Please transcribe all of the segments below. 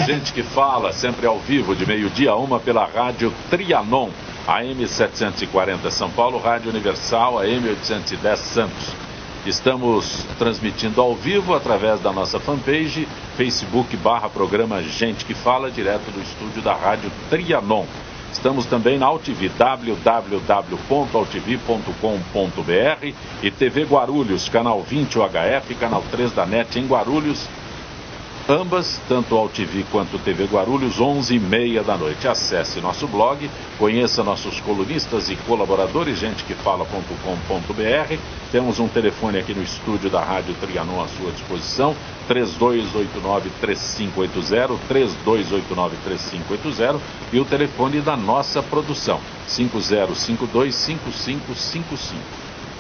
Gente que Fala, sempre ao vivo, de meio-dia a 1 pela Rádio Trianon, AM 740 São Paulo, Rádio Universal, AM 810 Santos. Estamos transmitindo ao vivo através da nossa fanpage, Facebook/programa Gente que Fala, direto do estúdio da Rádio Trianon. Estamos também na AltV, www.altv.com.br e TV Guarulhos, canal 20 UHF, canal 3 da NET em Guarulhos. Ambas, tanto AltV quanto TV Guarulhos, 11h30 da noite. Acesse nosso blog, conheça nossos colunistas e colaboradores, gentequefala.com.br. Temos um telefone aqui no estúdio da Rádio Trianon à sua disposição, 3289-3580, 3289-3580, e o telefone da nossa produção, 5052-5555.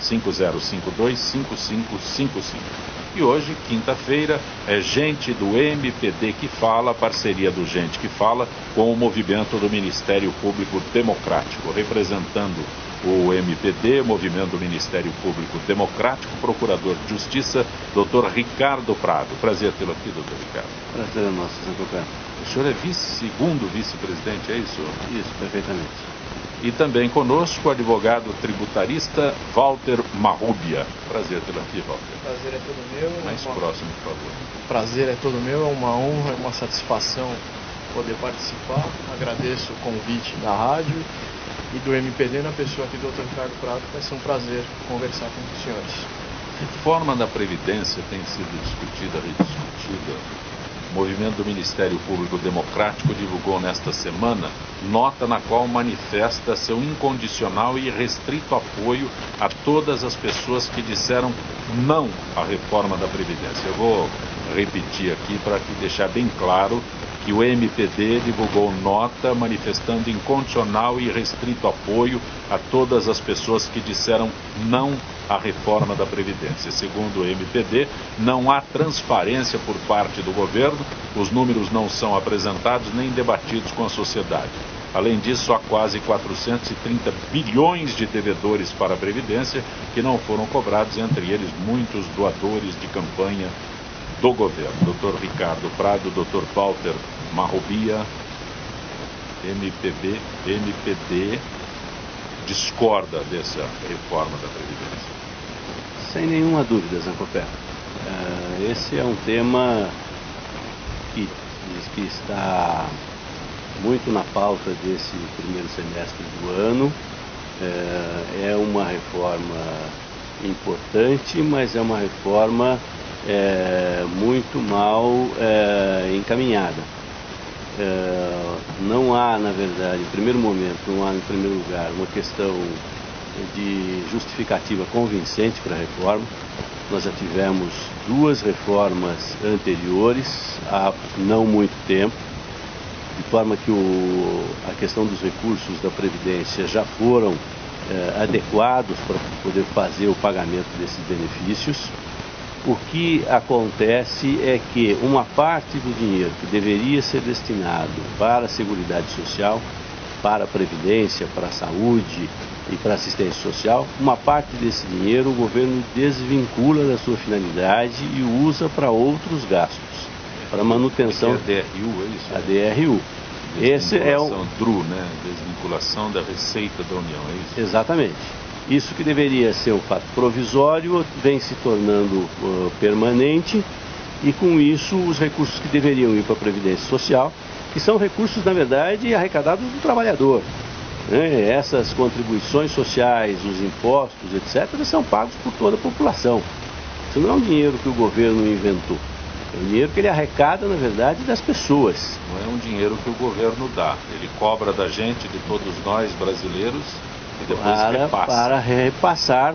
5052-5555. E hoje, quinta-feira, é Gente do MPD que Fala, parceria do Gente que Fala com o movimento do Ministério Público Democrático. Representando o MPD, Movimento do Ministério Público Democrático, Procurador de Justiça, Dr. Ricardo Prado. Prazer tê-lo aqui, Dr. Ricardo. Prazer é nosso, Sr. Copé. O senhor é segundo vice-presidente, é isso? Isso, perfeitamente. E também conosco o advogado tributarista Walter Marrubia. Prazer tê-lo aqui, Walter. Prazer é todo meu. Mais próximo, por favor. Prazer é todo meu, é uma honra, é uma satisfação poder participar. Agradeço o convite da rádio e do MPD na pessoa aqui do Dr. Ricardo Prado. Vai ser um prazer conversar com os senhores. Reforma da Previdência tem sido discutida, rediscutida. O movimento do Ministério Público Democrático divulgou nesta semana nota na qual manifesta seu incondicional e restrito apoio a todas as pessoas que disseram não à reforma da Previdência. Eu vou repetir aqui para deixar bem claro que o MPD divulgou nota manifestando incondicional e restrito apoio a todas as pessoas que disseram não à reforma da Previdência. Segundo o MPD, não há transparência por parte do governo, os números não são apresentados nem debatidos com a sociedade. Além disso, há quase 430 bilhões de devedores para a Previdência que não foram cobrados, entre eles muitos doadores de campanha do governo. Dr. Ricardo Prado, Dr. Walter Marrubia, MPD discorda dessa reforma da Previdência. Sem nenhuma dúvida, Zancopé. Esse é um tema que está muito na pauta desse primeiro semestre do ano. É uma reforma importante, mas é uma reforma muito mal encaminhada. Não há, na verdade, em primeiro momento, não há, em primeiro lugar, uma questão de justificativa convincente para a reforma. Nós já tivemos duas reformas anteriores há não muito tempo, de forma que a questão dos recursos da Previdência já foram adequados para poder fazer o pagamento desses benefícios. O que acontece é que uma parte do dinheiro que deveria ser destinado para a Seguridade Social, para a Previdência, para a Saúde e para a Assistência Social, uma parte desse dinheiro o governo desvincula da sua finalidade e usa para outros gastos, para manutenção. A DRU, é isso? A DRU. Esse é o DRU, né? Desvinculação da Receita da União, é isso? Exatamente. Isso que deveria ser um fato provisório vem se tornando permanente, e com isso os recursos que deveriam ir para a Previdência Social, que são recursos, na verdade, arrecadados do trabalhador, né? Essas contribuições sociais, os impostos, etc., são pagos por toda a população. Isso não é um dinheiro que o governo inventou. É um dinheiro que ele arrecada, na verdade, das pessoas. Não é um dinheiro que o governo dá. Ele cobra da gente, de todos nós brasileiros, e depois para repassar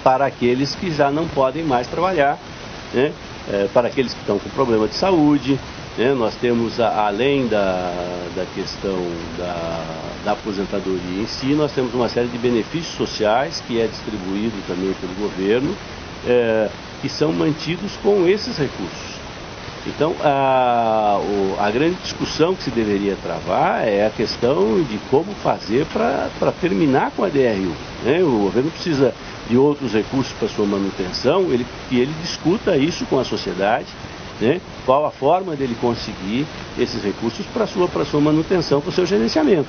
para aqueles que já não podem mais trabalhar, né? Para aqueles que estão com problema de saúde, né? Nós temos, além da questão da aposentadoria em si, nós temos uma série de benefícios sociais que é distribuído também pelo governo, que são mantidos com esses recursos. Então, a grande discussão que se deveria travar é a questão de como fazer para terminar com a DRU, né? O governo precisa de outros recursos para sua manutenção, que ele discuta isso com a sociedade, né? Qual a forma dele conseguir esses recursos para sua manutenção, para o seu gerenciamento.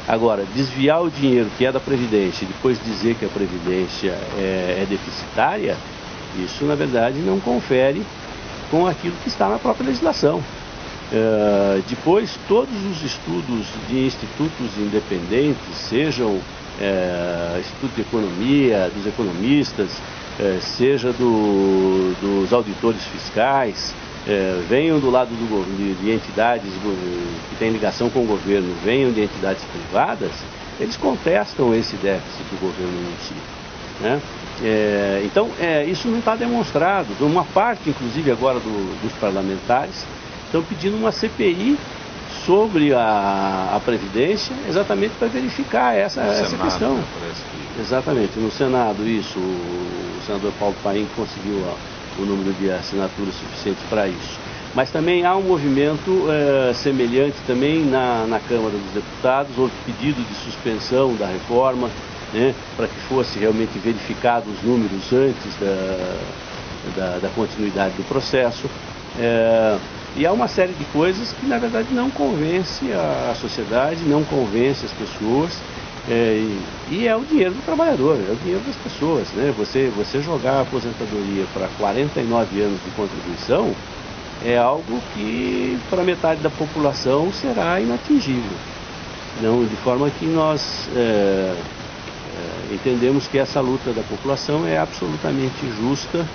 Agora, desviar o dinheiro que é da Previdência e depois dizer que a Previdência é deficitária, isso na verdade não confere com aquilo que está na própria legislação. Depois, todos os estudos de institutos independentes, sejam Instituto de Economia, dos economistas, seja dos auditores fiscais, venham do lado de entidades que têm ligação com o governo, venham de entidades privadas, eles contestam esse déficit que o governo anuncia, né? Então, isso não está demonstrado. Uma parte, inclusive, agora dos parlamentares estão pedindo uma CPI sobre a Previdência, exatamente para verificar essa questão. Exatamente, no Senado, isso, o senador Paulo Paim conseguiu o número de assinaturas suficientes para isso. Mas também há um movimento semelhante também na Câmara dos Deputados. Houve pedido de suspensão da reforma, né, para que fosse realmente verificado os números antes da continuidade do processo. E há uma série de coisas que na verdade não convence a sociedade, não convence as pessoas. E é o dinheiro do trabalhador, é o dinheiro das pessoas, né? Você jogar a aposentadoria para 49 anos de contribuição é algo que para metade da população será inatingível. Não, de forma que nós entendemos que essa luta da população é absolutamente justa,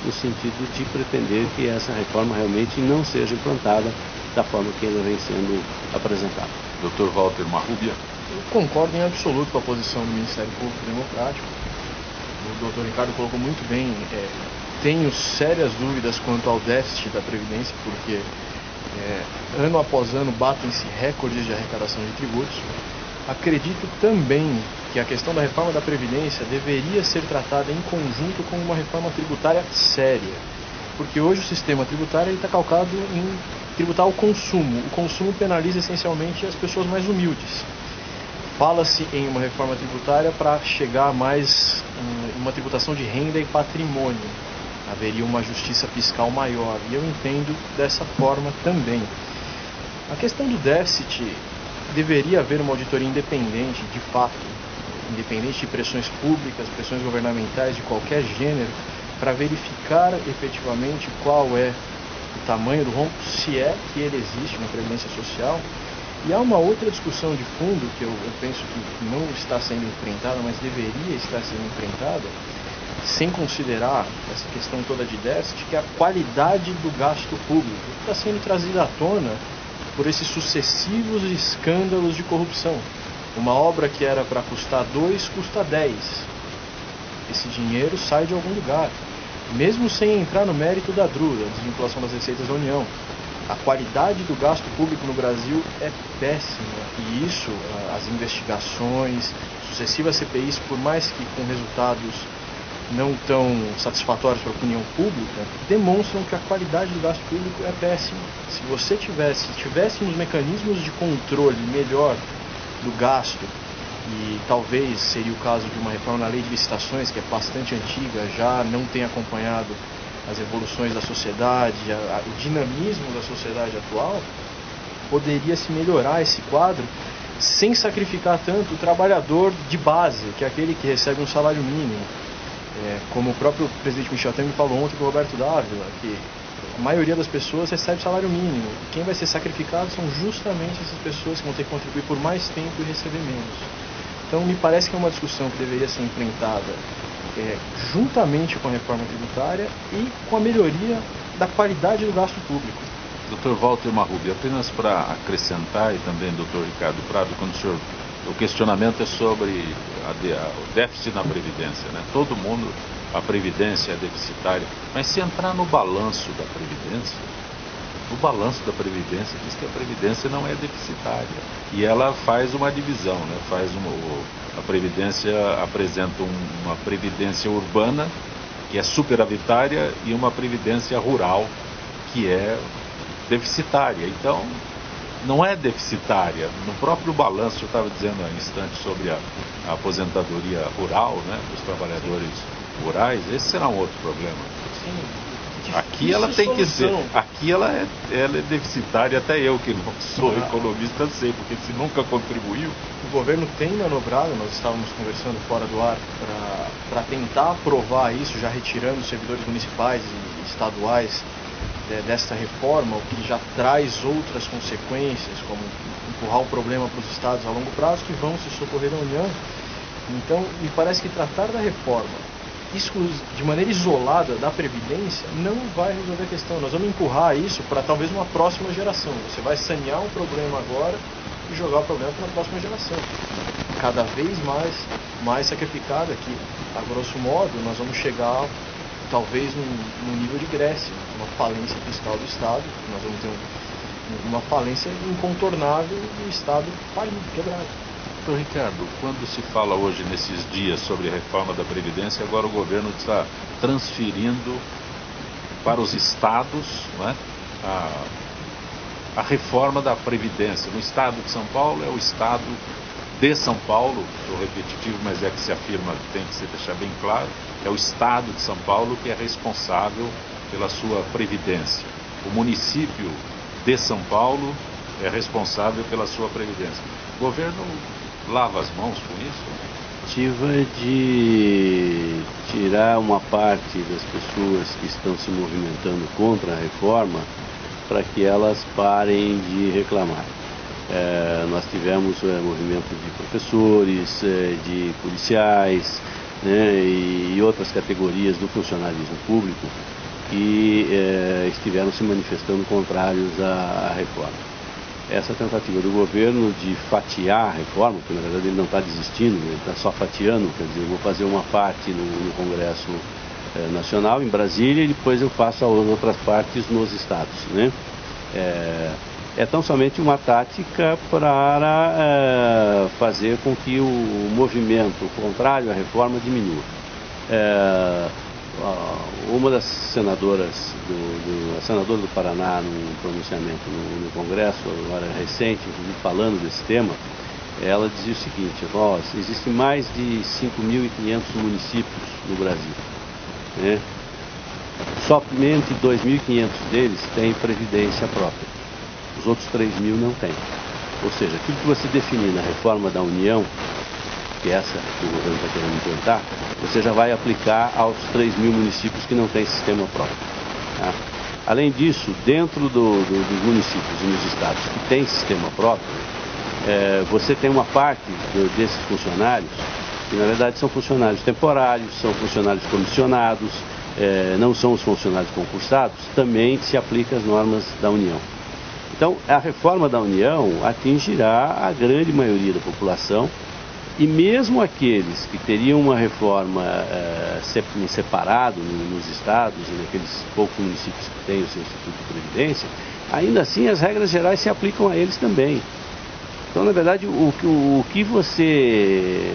no sentido de pretender que essa reforma realmente não seja implantada da forma que ela vem sendo apresentada. Dr. Walter Marrubia. Eu concordo em absoluto com a posição do Ministério Público Democrático. O Dr. Ricardo colocou muito bem. Tenho sérias dúvidas quanto ao déficit da Previdência, porque ano após ano batem-se recordes de arrecadação de tributos. Acredito também que a questão da reforma da Previdência deveria ser tratada em conjunto com uma reforma tributária séria, porque hoje o sistema tributário está calcado em tributar o consumo. O consumo penaliza essencialmente as pessoas mais humildes. Fala-se em uma reforma tributária para chegar mais uma tributação de renda e patrimônio. Haveria uma justiça fiscal maior, e eu entendo dessa forma também. A questão do déficit, deveria haver uma auditoria independente, de fato, independente de pressões públicas, pressões governamentais de qualquer gênero, para verificar efetivamente qual é o tamanho do rombo, se é que ele existe na Previdência Social. E há uma outra discussão de fundo que eu penso que não está sendo enfrentada, mas deveria estar sendo enfrentada, sem considerar essa questão toda de déficit, que é a qualidade do gasto público, que está sendo trazida à tona por esses sucessivos escândalos de corrupção. Uma obra que era para custar 2, custa 10. Esse dinheiro sai de algum lugar. Mesmo sem entrar no mérito da DRU, da desvinculação das receitas da União, a qualidade do gasto público no Brasil é péssima. E isso, as investigações, sucessivas CPIs, por mais que com resultados não tão satisfatórios para a opinião pública, demonstram que a qualidade do gasto público é péssima. Se tivéssemos mecanismos de controle melhor do gasto, e talvez seria o caso de uma reforma na lei de licitações, que é bastante antiga, já não tem acompanhado as evoluções da sociedade, o dinamismo da sociedade atual, poderia-se melhorar esse quadro sem sacrificar tanto o trabalhador de base, que é aquele que recebe um salário mínimo. Como o próprio presidente Michel Temer falou ontem com o Roberto Dávila, que a maioria das pessoas recebe salário mínimo. Quem vai ser sacrificado são justamente essas pessoas que vão ter que contribuir por mais tempo e receber menos. Então, me parece que é uma discussão que deveria ser enfrentada juntamente com a reforma tributária e com a melhoria da qualidade do gasto público. Dr. Walter Marrubia, apenas para acrescentar, e também Dr. Ricardo Prado, o questionamento é sobre o déficit na Previdência, né? Todo mundo, a Previdência é deficitária, mas se entrar no balanço da Previdência, o balanço da Previdência diz que a Previdência não é deficitária, e ela faz uma divisão, né? A Previdência apresenta uma Previdência urbana, que é superavitária, e uma Previdência rural, que é deficitária. Então, não é deficitária. No próprio balanço, eu estava dizendo há um instante sobre a aposentadoria rural, né, dos trabalhadores rurais, esse será um outro problema. Sim. aqui ela tem que ser, aqui ela é deficitária, até eu que não sou economista sei, porque se nunca contribuiu. O governo tem manobrado, nós estávamos conversando fora do ar, para tentar aprovar isso, já retirando os servidores municipais e estaduais desta reforma, o que já traz outras consequências, como empurrar o problema para os estados a longo prazo, que vão se socorrer da União. Então, me parece que tratar da reforma de maneira isolada da Previdência não vai resolver a questão. Nós vamos empurrar isso para talvez uma próxima geração. Você vai sanear um problema agora e jogar o problema para a próxima geração. Cada vez mais sacrificada, que, a grosso modo, nós vamos chegar talvez num nível de Grécia, uma falência fiscal do Estado. Nós vamos ter uma falência incontornável do Estado falido, quebrado. Doutor Ricardo, quando se fala hoje, nesses dias, sobre a reforma da Previdência, agora o governo está transferindo para os estados, não é, a reforma da Previdência. No estado de São Paulo é o estado de São Paulo, sou repetitivo, mas é que se afirma, tem que se deixar bem claro, é o estado de São Paulo que é responsável pela sua Previdência. O município de São Paulo é responsável pela sua Previdência. O governo lava as mãos com isso? Tentativa de tirar uma parte das pessoas que estão se movimentando contra a reforma para que elas parem de reclamar. Nós tivemos movimento de professores, de policiais, né, e outras categorias do funcionalismo público que estiveram se manifestando contrários à reforma. Essa tentativa do governo de fatiar a reforma, porque na verdade ele não está desistindo, ele está só fatiando, quer dizer, eu vou fazer uma parte no Congresso Nacional, em Brasília, e depois eu faço as outras partes nos estados, né? É tão somente uma tática para fazer com que o movimento contrário à reforma diminua. Uma das senadoras, a senadora do Paraná, num pronunciamento no Congresso, agora recente, inclusive falando desse tema, ela dizia o seguinte: existem mais de 5.500 municípios no Brasil, né? Somente 2.500 deles têm previdência própria, os outros 3.000 não têm. Ou seja, aquilo que você definir na reforma da União, que é essa que o governo está querendo implantar, você já vai aplicar aos 3.000 municípios que não têm sistema próprio, tá? Além disso, dentro dos municípios e nos estados que têm sistema próprio, você tem uma parte desses funcionários que na verdade são funcionários temporários, são funcionários comissionados, não são os funcionários concursados, também se aplica as normas da União. Então, a reforma da União atingirá a grande maioria da população. E mesmo aqueles que teriam uma reforma em separado nos estados e naqueles poucos municípios que têm o seu Instituto de Previdência, ainda assim as regras gerais se aplicam a eles também. Então, na verdade, o que você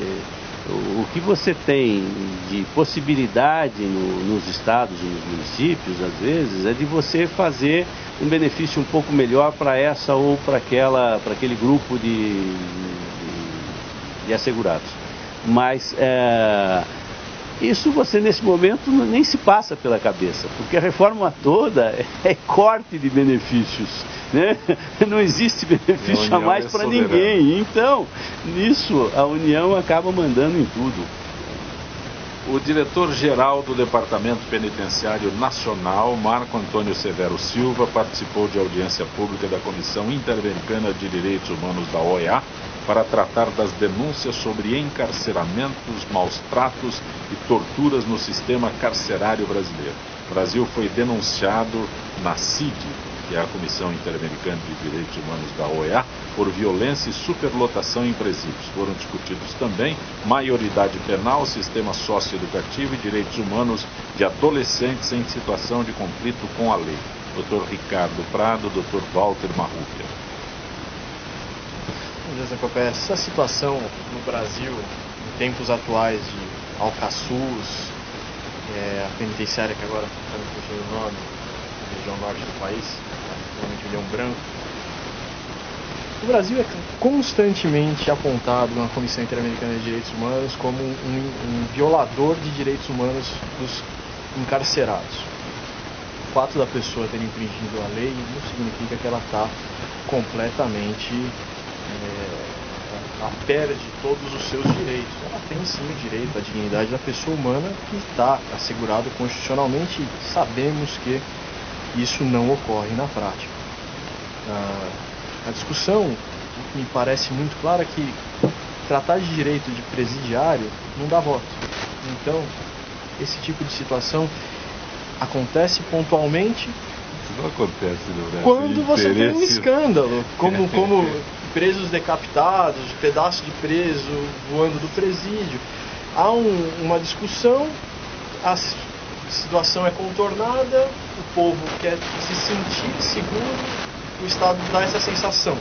tem de possibilidade nos estados e nos municípios, às vezes, é de você fazer um benefício um pouco melhor para essa ou para aquele grupo de assegurados. Mas isso você nesse momento nem se passa pela cabeça, porque a reforma toda é corte de benefícios, né? Não existe benefício a mais para ninguém. Então, nisso a União acaba mandando em tudo. O diretor-geral do Departamento Penitenciário Nacional, Marco Antônio Severo Silva, participou de audiência pública da Comissão Interamericana de Direitos Humanos da OEA para tratar das denúncias sobre encarceramentos, maus-tratos e torturas no sistema carcerário brasileiro. O Brasil foi denunciado na CID, que é a Comissão Interamericana de Direitos Humanos da OEA, por violência e superlotação em presídios. Foram discutidos também maioridade penal, sistema socioeducativo e direitos humanos de adolescentes em situação de conflito com a lei. Dr. Ricardo Prado, Dr. Walter Marrúpia. Essa situação no Brasil, em tempos atuais de Alcaçuz, a penitenciária que agora está me fugindo o nome, na região norte do país, provavelmente Leão Branco. O Brasil é constantemente apontado na Comissão Interamericana de Direitos Humanos como um violador de direitos humanos dos encarcerados. fato da pessoa ter infringido a lei não significa que ela está completamente ela perde todos os seus direitos. Ela tem sim o direito à dignidade da pessoa humana, que está assegurado constitucionalmente, e sabemos que isso não ocorre na prática. A discussão me parece muito clara que tratar de direito de presidiário não dá voto. Então, esse tipo de situação acontece pontualmente. Isso não acontece no Brasil. Quando você tem um escândalo, como presos decapitados, pedaço de preso voando do presídio. Há uma discussão, a situação é contornada, o povo quer se sentir seguro, o Estado dá essa sensação,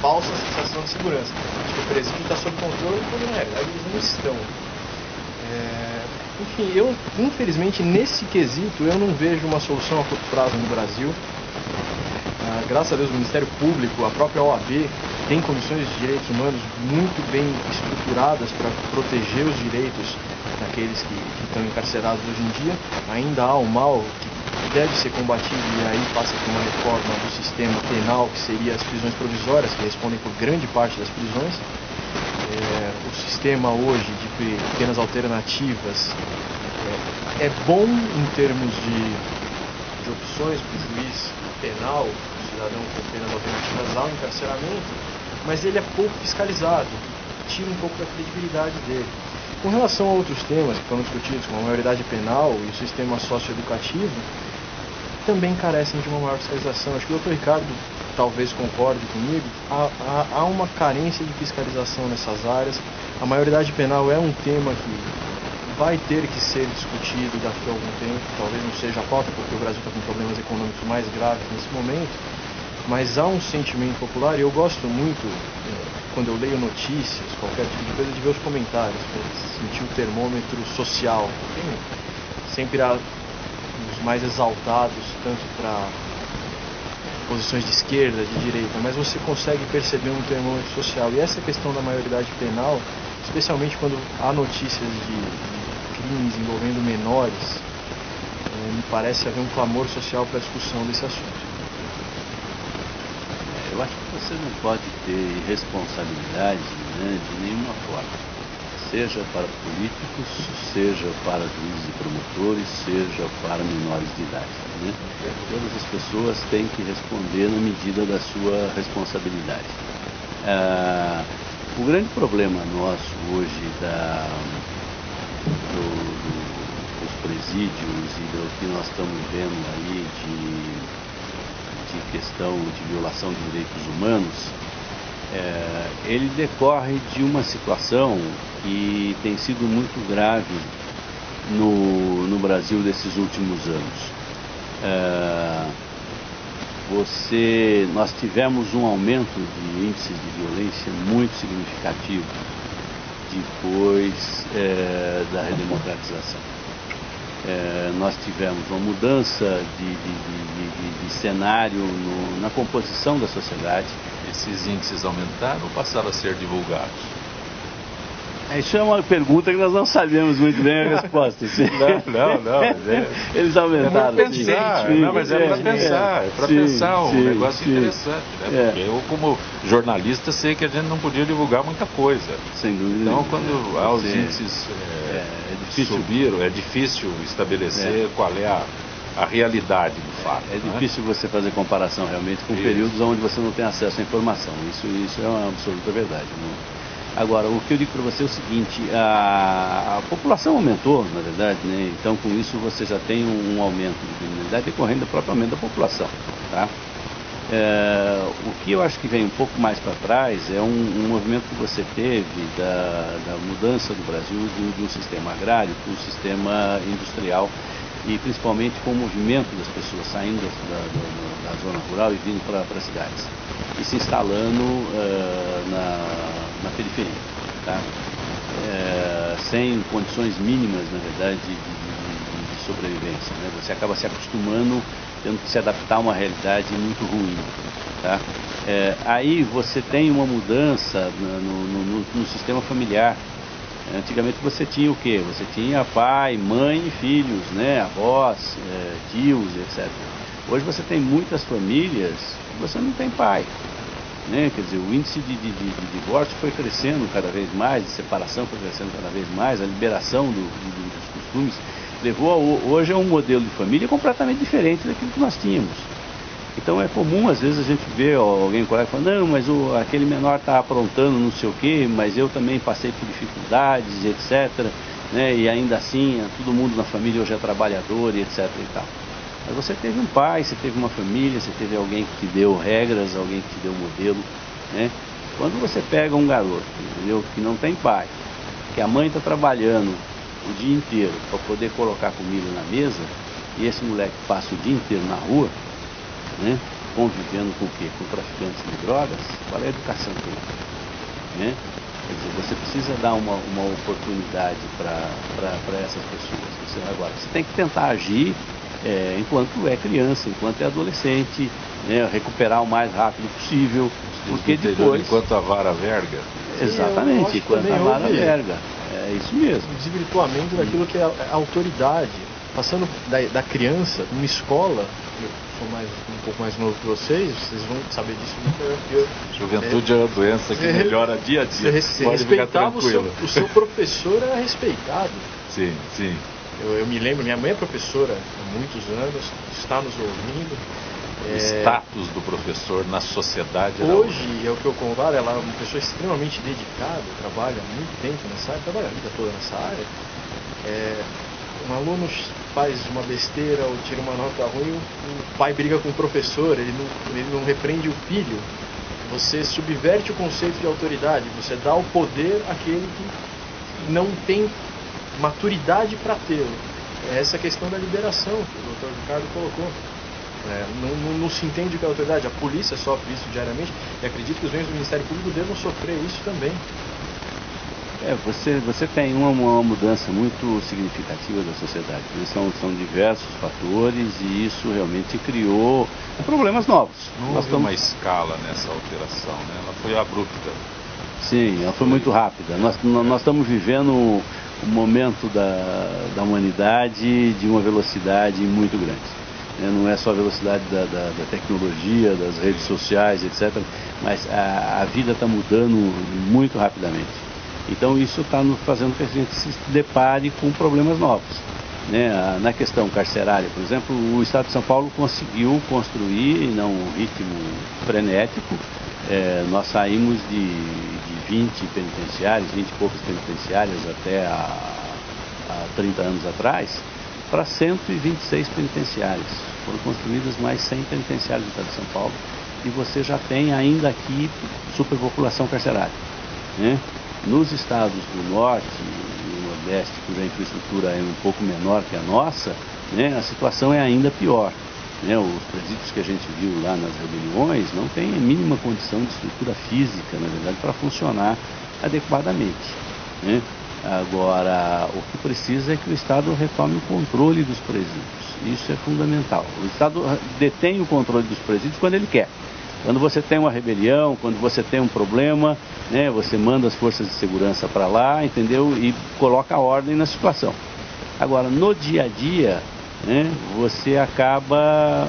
falsa sensação de segurança, de que o presídio está sob controle, quando na realidade eles não estão. Enfim, eu, infelizmente, nesse quesito, eu não vejo uma solução a curto prazo no Brasil. Graças a Deus, o Ministério Público, a própria OAB, tem comissões de direitos humanos muito bem estruturadas para proteger os direitos daqueles que estão encarcerados hoje em dia. Ainda há o mal que deve ser combatido, e aí passa por uma reforma do sistema penal, que seria as prisões provisórias, que respondem por grande parte das prisões. O sistema hoje de penas alternativas é bom em termos de opções para o juiz penal, o cidadão com penas alternativas ao encarceramento, mas ele é pouco fiscalizado, tira um pouco da credibilidade dele. Com relação a outros temas que foram discutidos, como a maioridade penal e o sistema socioeducativo, também carecem de uma maior fiscalização. Acho que o Dr. Ricardo talvez concorde comigo, há uma carência de fiscalização nessas áreas. A maioridade penal é um tema que vai ter que ser discutido daqui a algum tempo, talvez não seja a pauta, porque o Brasil está com problemas econômicos mais graves nesse momento, mas há um sentimento popular, e eu gosto muito, quando eu leio notícias, qualquer tipo de coisa, de ver os comentários, para sentir o termômetro social. Sempre há os mais exaltados, tanto para posições de esquerda, de direita, mas você consegue perceber um termômetro social. E essa questão da maioridade penal, especialmente quando há notícias de crimes envolvendo menores, me parece haver um clamor social para a discussão desse assunto. Eu acho que você não pode ter responsabilidade, né, de nenhuma forma, seja para políticos, seja para juízes e promotores, seja para menores de idade, né? Todas as pessoas têm que responder na medida da sua responsabilidade. O grande problema nosso hoje dos presídios e do que nós estamos vendo aí de questão de violação de direitos humanos, ele decorre de uma situação que tem sido muito grave no Brasil desses últimos anos. Nós tivemos um aumento de índices de violência muito significativo depois da redemocratização. Nós tivemos uma mudança de cenário na composição da sociedade. Esses índices aumentaram ou passaram a ser divulgados? Isso é uma pergunta que nós não sabemos muito bem a resposta. Não. Eles aumentaram. É para pensar, mas é para pensar. É para pensar um negócio interessante, né? Porque eu, como jornalista, sei que a gente não podia divulgar muita coisa. Sem dúvida. Então, quando os índices subiram, é difícil estabelecer qual é a realidade do fato. É difícil você fazer comparação realmente com períodos onde você não tem acesso à informação. Isso é uma absoluta verdade. Agora, o que eu digo para você é o seguinte, a população aumentou, na verdade, né? Então com isso você já tem um aumento de criminalidade decorrendo do próprio aumento da população, tá? O que eu acho que vem um pouco mais para trás é um movimento que você teve da mudança do Brasil de um sistema agrário para um sistema industrial, e principalmente com o movimento das pessoas saindo da zona rural e vindo para as cidades e se instalando na periferia, tá? Sem condições mínimas, na verdade, de sobrevivência, né? Você acaba se acostumando, tendo que se adaptar a uma realidade muito ruim, tá? Aí você tem uma mudança no sistema familiar. Antigamente você tinha o quê? Você tinha pai, mãe e filhos, né? Avós, tios, etc. Hoje você tem muitas famílias que você não tem pai, né? Quer dizer, o índice de divórcio foi crescendo cada vez mais, de separação foi crescendo cada vez mais, a liberação dos costumes levou hoje a um modelo de família completamente diferente daquilo que nós tínhamos. Então é comum, às vezes, a gente ver alguém, um colega, falando, não, mas aquele menor está aprontando não sei o quê, mas eu também passei por dificuldades, etc., né? E ainda assim, todo mundo na família hoje é trabalhador e etc. e tal. Mas você teve um pai, você teve uma família, você teve alguém que te deu regras, alguém que te deu modelo, né? Quando você pega um garoto, entendeu, que não tem pai, que a mãe está trabalhando o dia inteiro para poder colocar comida na mesa, e esse moleque passa o dia inteiro na rua, né, convivendo com o quê? Com traficantes de drogas, qual é a educação dele? Né? Quer dizer, você precisa dar uma oportunidade para essas pessoas. Agora, você tem que tentar agir enquanto é criança, enquanto é adolescente, né, recuperar o mais rápido possível, porque depois... Enquanto a vara verga. Exatamente, enquanto a vara verga. É isso mesmo. O desvirtuamento daquilo que é a autoridade. Passando da criança, numa escola, eu sou um pouco mais novo que vocês vão saber disso muito melhor que eu. Juventude é uma doença que melhora dia a dia. Você respeitava o seu professor, era respeitado. Sim, sim. Eu me lembro, minha mãe é professora há muitos anos, está nos ouvindo. O status do professor na sociedade era hoje é o que eu comparo, ela é uma pessoa extremamente dedicada, trabalha muito tempo nessa área, trabalha a vida toda nessa área. Um aluno faz uma besteira ou tira uma nota ruim, o pai briga com o professor, ele não repreende o filho. Você subverte o conceito de autoridade, você dá o poder àquele que não tem maturidade para tê-lo. É essa questão da liberação que o Dr. Ricardo colocou. Não se entende que é autoridade. A polícia sofre isso diariamente e acredito que os membros do Ministério Público devam sofrer isso também. Você tem uma mudança muito significativa da sociedade. São diversos fatores e isso realmente criou problemas novos. Não houve uma escala nessa alteração, né? Ela foi abrupta. Sim, ela foi muito rápida. Nós estamos vivendo um momento da humanidade de uma velocidade muito grande. Não é só a velocidade da tecnologia, das redes sociais, etc., mas a vida está mudando muito rapidamente. Então isso está fazendo que a gente se depare com problemas novos. Né? Na questão carcerária, por exemplo, o Estado de São Paulo conseguiu construir, não um ritmo frenético, nós saímos de 20 penitenciários, 20 e poucas penitenciárias até há 30 anos atrás, para 126 penitenciárias. Foram construídas mais 100 penitenciários no Estado de São Paulo e você já tem ainda aqui superpopulação carcerária. Né? Nos estados do Norte e Nordeste, cuja infraestrutura é um pouco menor que a nossa, né, a situação é ainda pior. Né? Os presídios que a gente viu lá nas rebeliões não têm a mínima condição de estrutura física, na verdade, para funcionar adequadamente. Né? Agora, o que precisa é que o Estado retome o controle dos presídios. Isso é fundamental. O Estado detém o controle dos presídios quando ele quer. Quando você tem uma rebelião, quando você tem um problema, né, você manda as forças de segurança para lá, entendeu? E coloca ordem na situação. Agora, no dia a dia, né, você acaba,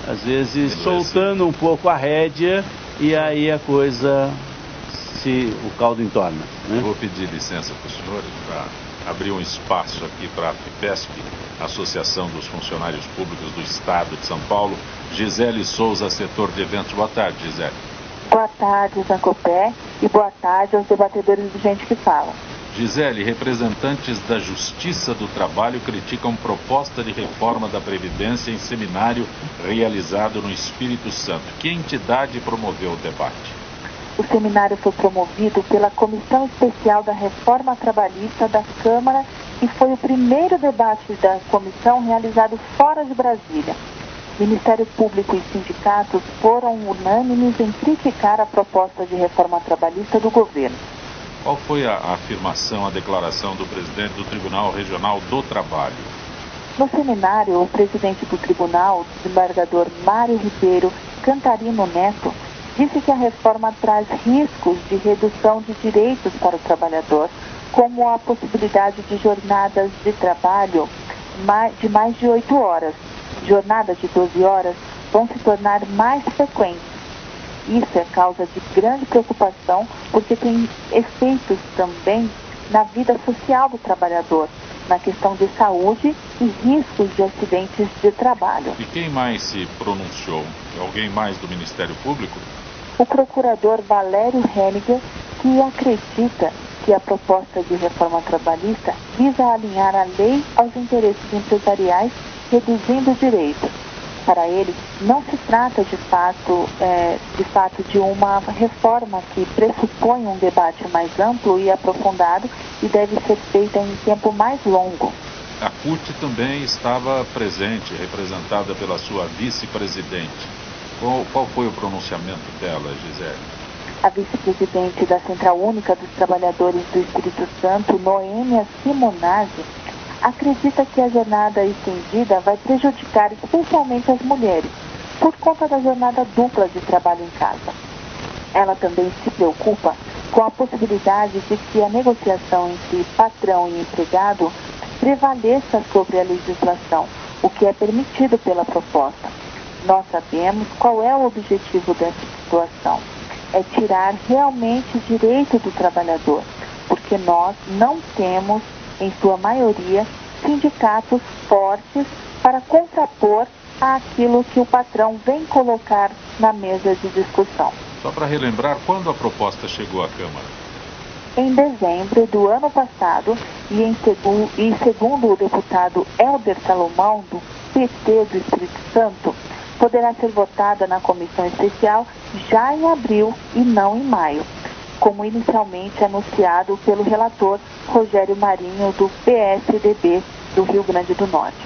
às vezes, soltando um pouco a rédea e aí a coisa, o caldo entorna. Né? Vou pedir licença para os senhores para abrir um espaço aqui para a FIPESP, Associação dos Funcionários Públicos do Estado de São Paulo. Gisele Souza, setor de eventos. Boa tarde, Gisele. Boa tarde, Zancopé, e boa tarde aos debatedores do Gente que Fala. Gisele, representantes da Justiça do Trabalho criticam proposta de reforma da Previdência em seminário realizado no Espírito Santo. Que entidade promoveu o debate? O seminário foi promovido pela Comissão Especial da Reforma Trabalhista da Câmara e foi o primeiro debate da comissão realizado fora de Brasília. Ministério Público e sindicatos foram unânimes em criticar a proposta de reforma trabalhista do governo. Qual foi a afirmação, a declaração do presidente do Tribunal Regional do Trabalho? No seminário, o presidente do tribunal, o desembargador Mário Ribeiro Cantarino Neto, disse que a reforma traz riscos de redução de direitos para o trabalhador, como a possibilidade de jornadas de trabalho de mais de 8 horas, jornadas de 12 horas vão se tornar mais frequentes. Isso é causa de grande preocupação, porque tem efeitos também na vida social do trabalhador, na questão de saúde e riscos de acidentes de trabalho. E quem mais se pronunciou? Alguém mais do Ministério Público? O procurador Valério Henniger, que acredita que a proposta de reforma trabalhista visa alinhar a lei aos interesses empresariais, reduzindo direitos. Para ele, não se trata de fato de uma reforma que pressupõe um debate mais amplo e aprofundado e deve ser feita em tempo mais longo. A CUT também estava presente, representada pela sua vice-presidente. Qual foi o pronunciamento dela, Gisele? A vice-presidente da Central Única dos Trabalhadores do Espírito Santo, Noêmia Simonazzi, acredita que a jornada estendida vai prejudicar especialmente as mulheres, por conta da jornada dupla de trabalho em casa. Ela também se preocupa com a possibilidade de que a negociação entre patrão e empregado prevaleça sobre a legislação, o que é permitido pela proposta. Nós sabemos qual é o objetivo dessa situação: é tirar realmente o direito do trabalhador, porque nós não temos, em sua maioria, sindicatos fortes para contrapor àquilo que o patrão vem colocar na mesa de discussão. Só para relembrar, quando a proposta chegou à Câmara? Em dezembro do ano passado, e segundo o deputado Helder Salomão, do PT do Espírito Santo, poderá ser votada na comissão especial já em abril e não em maio, como inicialmente anunciado pelo relator Rogério Marinho, do PSDB do Rio Grande do Norte.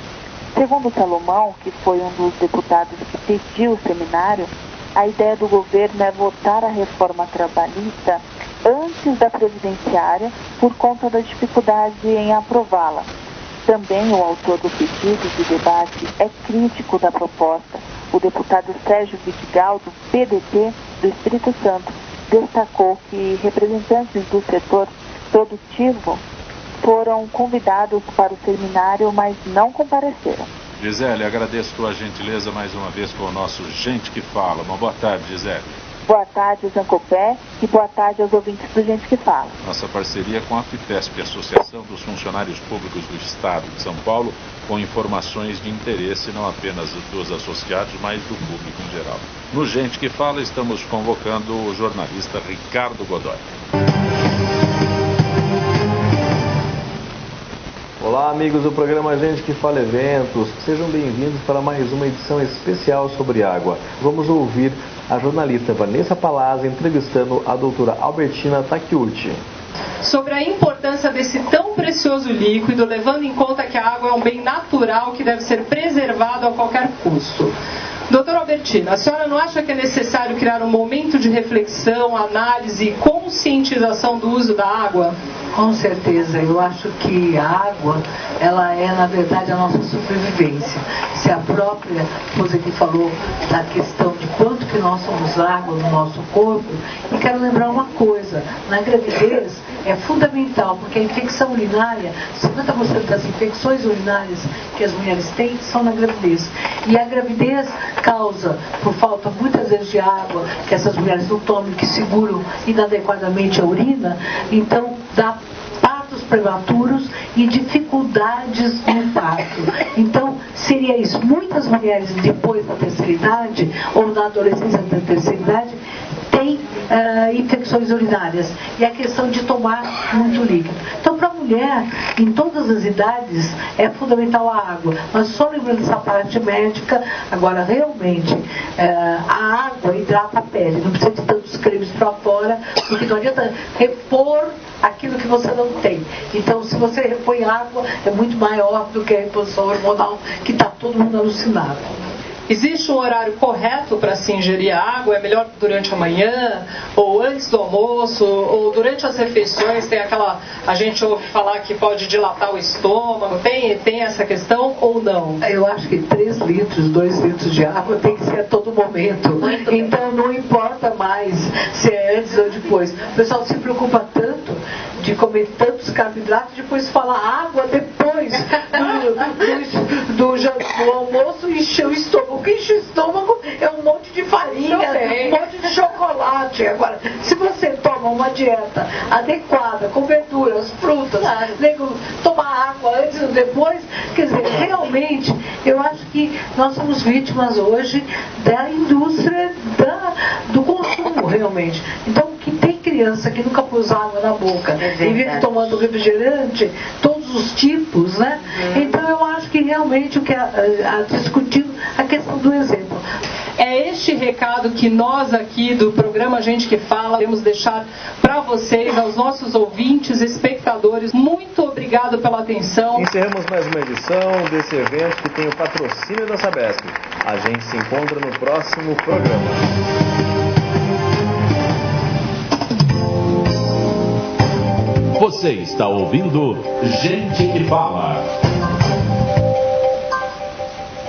Segundo Salomão, que foi um dos deputados que pediu o seminário, a ideia do governo é votar a reforma trabalhista antes da previdenciária por conta da dificuldade em aprová-la. Também o autor do pedido de debate é crítico da proposta. O deputado Sérgio Vidigal, do PDT do Espírito Santo, destacou que representantes do setor produtivo foram convidados para o seminário, mas não compareceram. Gisele, agradeço tua gentileza mais uma vez com o nosso Gente que Fala. Uma boa tarde, Gisele. Boa tarde, Zancopé, e boa tarde aos ouvintes do Gente que Fala. Nossa parceria com a FIPESP, Associação dos Funcionários Públicos do Estado de São Paulo, com informações de interesse não apenas dos associados, mas do público em geral. No Gente que Fala, estamos convocando o jornalista Ricardo Godoy. Olá, amigos do programa Gente que Fala Eventos, sejam bem-vindos para mais uma edição especial sobre água. Vamos ouvir a jornalista Vanessa Palazzi entrevistando a doutora Albertina Takeuchi. Sobre a importância desse tão precioso líquido, levando em conta que a água é um bem natural que deve ser preservado a qualquer custo. Doutora Albertina, a senhora não acha que é necessário criar um momento de reflexão, análise e conscientização do uso da água? Com certeza, eu acho que a água, ela é na verdade a nossa sobrevivência. Se a própria coisa que falou da questão de quanto que nós somos água no nosso corpo, e quero lembrar uma coisa, na gravidez é fundamental, porque a infecção urinária, 50% das infecções urinárias que as mulheres têm são na gravidez. E a gravidez causa, por falta muitas vezes de água, que essas mulheres não tomam, que seguram inadequadamente a urina, então dá partos prematuros e dificuldades no parto. Então, seria isso. Muitas mulheres, depois da terceira idade, ou na adolescência da terceira idade, têm infecções urinárias. E a questão de tomar muito líquido. Então, para a mulher, em todas as idades, é fundamental a água. Mas só lembrando essa parte médica, agora, realmente, a água hidrata a pele. Não precisa de tantos cremes para fora, porque não adianta repor aquilo que você não tem. Então, se você repõe água, é muito maior do que a reposição hormonal, que está todo mundo alucinado. Existe um horário correto para se ingerir água? É melhor durante a manhã, ou antes do almoço, ou durante as refeições? Tem aquela, a gente ouve falar que pode dilatar o estômago. Tem essa questão ou não? Eu acho que 3 litros, 2 litros de água tem que ser a todo momento. Então não importa mais se é antes ou depois. O pessoal se preocupa tanto de comer tantos carboidratos e depois falar água depois do almoço e encher o estômago. O que enche o estômago é um monte de farinha, um monte de chocolate. Agora, se você toma uma dieta adequada, com verduras, frutas, legumes, tomar água antes ou depois, quer dizer, realmente, eu acho que nós somos vítimas hoje da indústria do consumo, realmente. Então, quem tem criança que nunca pôs água na boca e vive tomando refrigerante, todos os tipos, né? Então, eu acho que realmente o que discutindo a questão do exemplo. É este recado que nós aqui do programa Gente que Fala queremos deixar para vocês, aos nossos ouvintes, espectadores. Muito obrigado pela atenção. Encerramos mais uma edição desse evento que tem o patrocínio da Sabesp. A gente se encontra no próximo programa. Você está ouvindo Gente que Fala.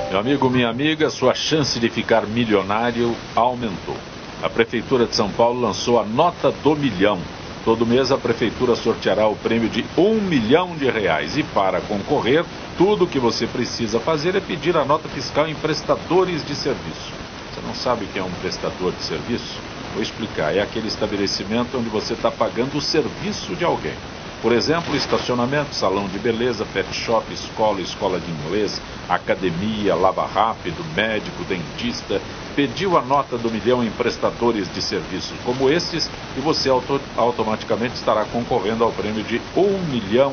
Meu amigo, minha amiga, sua chance de ficar milionário aumentou. A Prefeitura de São Paulo lançou a Nota do Milhão. Todo mês a Prefeitura sorteará o prêmio de R$1 milhão. E para concorrer, tudo o que você precisa fazer é pedir a nota fiscal em prestadores de serviço. Você não sabe o que é um prestador de serviço? Vou explicar. É aquele estabelecimento onde você está pagando o serviço de alguém. Por exemplo, estacionamento, salão de beleza, pet shop, escola de inglês, academia, lava rápido, médico, dentista. Pediu a Nota do Milhão em prestadores de serviços como esses e você automaticamente estará concorrendo ao prêmio de R$1 milhão.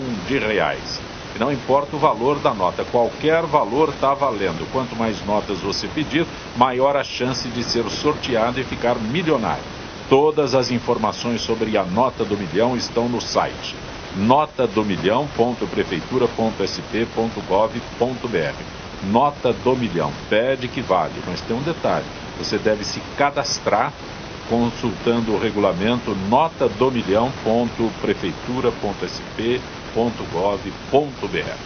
E não importa o valor da nota, qualquer valor está valendo. Quanto mais notas você pedir, maior a chance de ser sorteado e ficar milionário. Todas as informações sobre a Nota do Milhão estão no site notadomilhão.prefeitura.sp.gov.br. Nota do Milhão, pede que vale, mas tem um detalhe, você deve se cadastrar consultando o regulamento notadomilhão.prefeitura.sp.gov.br.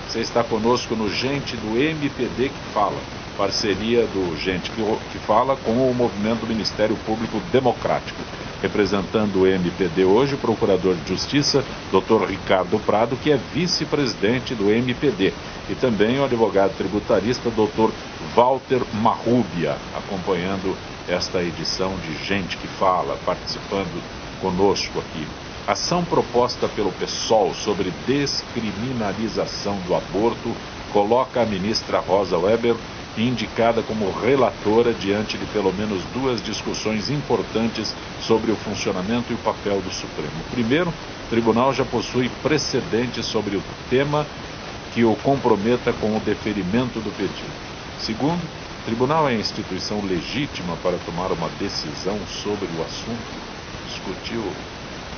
Você está conosco no Gente do MPD que Fala, parceria do Gente que Fala com o Movimento do Ministério Público Democrático. Representando o MPD hoje, o Procurador de Justiça, Dr. Ricardo Prado, que é vice-presidente do MPD, e também o advogado tributarista, Dr. Walter Marrubia, acompanhando esta edição de Gente que Fala, participando conosco aqui. Ação proposta pelo PSOL sobre descriminalização do aborto coloca a ministra Rosa Weber indicada como relatora diante de pelo menos duas discussões importantes sobre o funcionamento e o papel do Supremo. Primeiro, o tribunal já possui precedentes sobre o tema que o comprometa com o deferimento do pedido. Segundo, o tribunal é a instituição legítima para tomar uma decisão sobre o assunto. O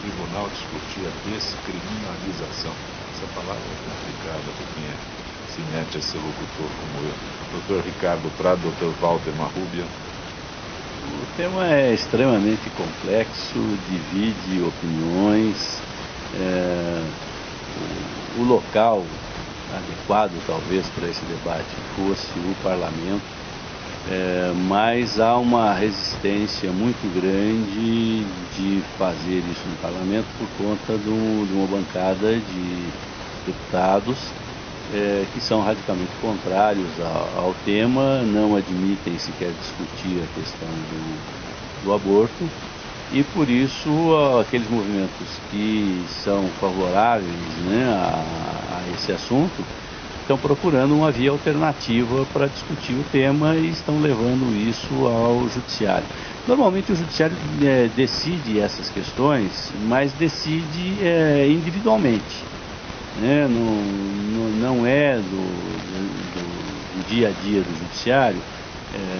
tribunal discutir a descriminalização. Essa palavra é complicada para quem se mete a ser locutor como eu. Dr. Ricardo Prado, Dr. Walter Marrubia. O tema é extremamente complexo, divide opiniões. O local adequado, talvez, para esse debate fosse o parlamento, mas há uma resistência muito grande de fazer isso no parlamento por conta de uma bancada de deputados que são radicalmente contrários ao tema, não admitem sequer discutir a questão do aborto, e por isso aqueles movimentos que são favoráveis, né, a esse assunto estão procurando uma via alternativa para discutir o tema e estão levando isso ao judiciário. Normalmente o judiciário decide essas questões, mas decide individualmente. Não é do dia a dia do judiciário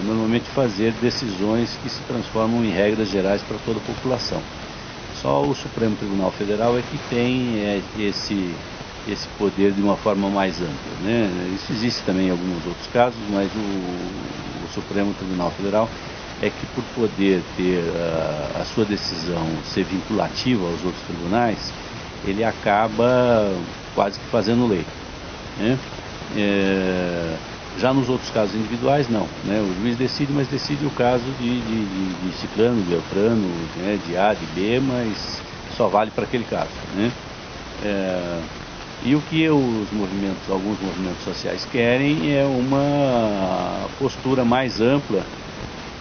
normalmente fazer decisões que se transformam em regras gerais para toda a população. Só o Supremo Tribunal Federal é que tem esse poder de uma forma mais ampla, né? Isso existe também em alguns outros casos, mas o Supremo Tribunal Federal é que, por poder ter a sua decisão ser vinculativa aos outros tribunais, ele acaba quase que fazendo lei, né? Já nos outros casos individuais, não, né? O juiz decide, mas decide o caso de ciclano, beltrano, né? De A, de B, mas só vale para aquele caso, né? E o que alguns movimentos sociais querem é uma postura mais ampla,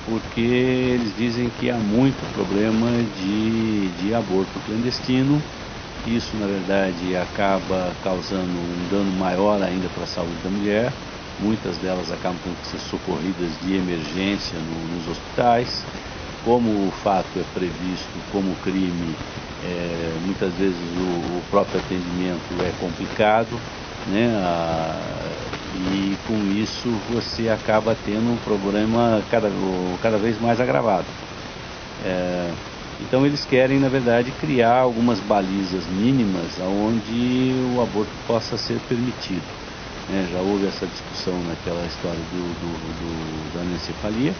porque eles dizem que há muito problema de aborto clandestino. Isso, na verdade, acaba causando um dano maior ainda para a saúde da mulher. Muitas delas acabam tendo que ser socorridas de emergência nos hospitais. Como o fato é previsto como crime, muitas vezes o próprio atendimento é complicado, né? E com isso você acaba tendo um problema cada vez mais agravado. Então eles querem, na verdade, criar algumas balizas mínimas onde o aborto possa ser permitido. Já houve essa discussão naquela história da anencefalia,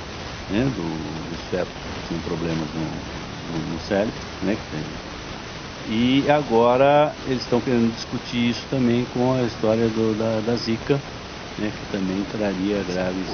né? Dos fetos que tinham problemas no cérebro, né? E agora eles estão querendo discutir isso também com a história da Zika, né? Que também traria graves...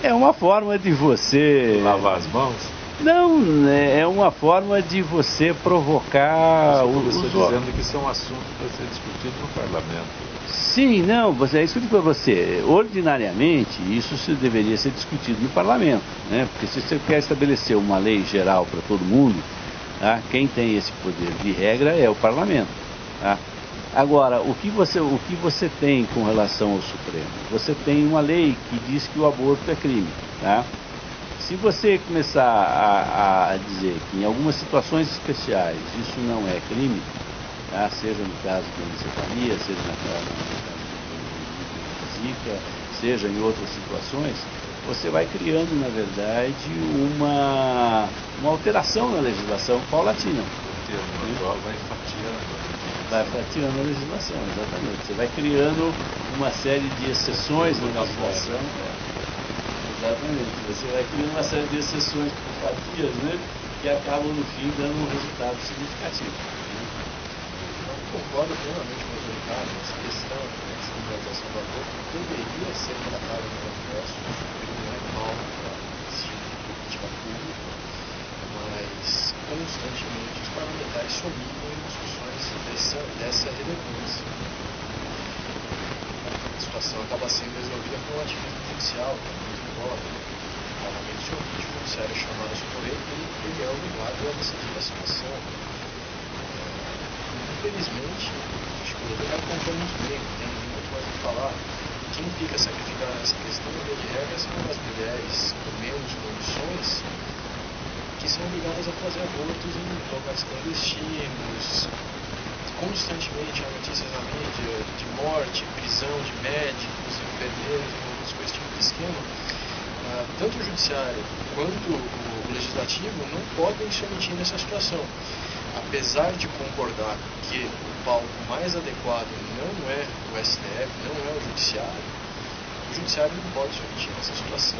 É uma forma de você... Lavar as mãos? Não, é uma forma de você provocar... Você está dizendo que isso é um assunto para ser discutido no parlamento. Sim, não, é isso que eu digo para você. Ordinariamente, isso deveria ser discutido no parlamento, né? Porque se você quer estabelecer uma lei geral para todo mundo, tá? Quem tem esse poder de regra é o parlamento, tá? Agora, o que você tem com relação ao Supremo? Você tem uma lei que diz que o aborto é crime, tá? Se você começar a dizer que em algumas situações especiais isso não é crime, tá? Seja no caso da anencefalia, seja no caso da Zika, seja em outras situações, você vai criando, na verdade, uma alteração na legislação paulatina. Vai fatiando a legislação, exatamente. Você vai criando uma série de exceções na legislação. Exatamente. Você vai criando uma série de exceções por fatias, né? Que acabam, no fim, dando um resultado significativo. Eu concordo plenamente com o Ricardo. Essa questão da descriminalização do aborto deveria ser tratada no Congresso. Não é mal para esse tipo de política pública, mas constantemente os parlamentares se ominem em discussões dessa relevância. A situação acaba sendo resolvida com o ativismo judicial, que é muito embora. O parlamento se omite, o judiciário é chamado a socorrer e ele é obrigado a decidir a situação. Infelizmente, acho que o Ricardo contou muito bem, não tem muito mais o que falar. Quem fica sacrificando essa questão da lei de regras são as mulheres com menos condições, que são obrigadas a fazer abortos em locais clandestinos. Constantemente há notícias na mídia de morte, prisão de médicos, enfermeiros, outras coisas tipo de esquema. Tanto o judiciário quanto o legislativo não podem se omitir nessa situação. Apesar de concordar que o palco mais adequado não é o STF, não é o judiciário não pode se omitir nessa situação.